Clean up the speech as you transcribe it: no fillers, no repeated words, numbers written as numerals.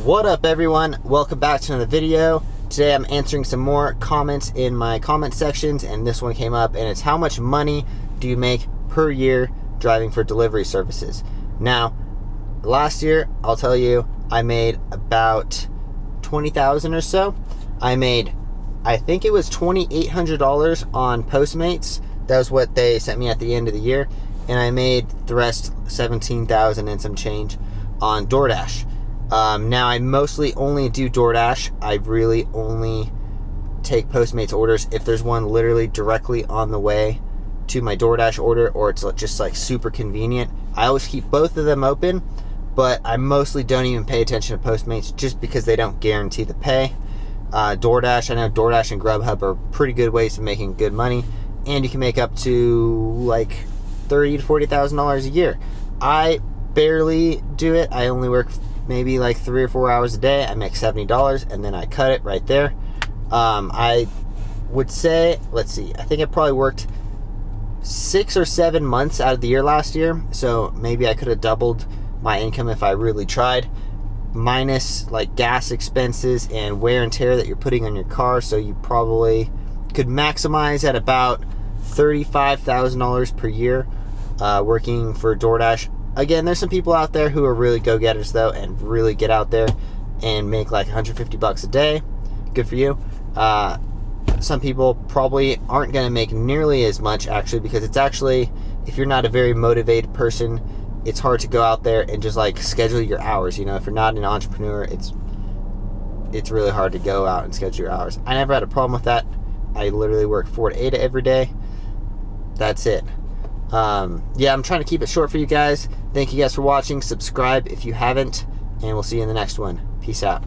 What up, everyone? Welcome back to another video. Today I'm answering some more comments in my comment sections, and this one came up, and it's how much money do you make per year driving for delivery services? Now, last year, I'll tell you, I made about $20,000 or so. I think it was $2,800 on Postmates. That was what they sent me at the end of the year. And I made the rest, $17,000 and some change on Doordash. Now I mostly only do Doordash. I really only take Postmates orders if there's one literally directly on the way to my Doordash order, or it's just like super convenient. I always keep both of them open, but I mostly don't even pay attention to Postmates just because they don't guarantee the pay. Doordash, I know Doordash and Grubhub are pretty good ways of making good money, and you can make up to like $30,000 to $40,000 a year. I barely do it. I only work maybe like 3 or 4 hours a day. I make $70 and then I cut it right there. I would say, let's see, I think I probably worked 6 or 7 months out of the year last year, so maybe I could have doubled my income if I really tried, minus like gas expenses and wear and tear that you're putting on your car. So you probably could maximize at about $35,000 per year working for Doordash. Again, there's some people out there who are really go-getters though, and really get out there and make like $150 a day. Good for you. Some people probably aren't going to make nearly as much, actually, because it's actually, if you're not a very motivated person, it's hard to go out there and just like schedule your hours. You know, if you're not an entrepreneur, it's really hard to go out and schedule your hours. I never had a problem with that. I literally work 4 to 8 every day. That's it. Yeah, I'm trying to keep it short for you guys. Thank you guys for watching. Subscribe if you haven't, and we'll see you in the next one. Peace out.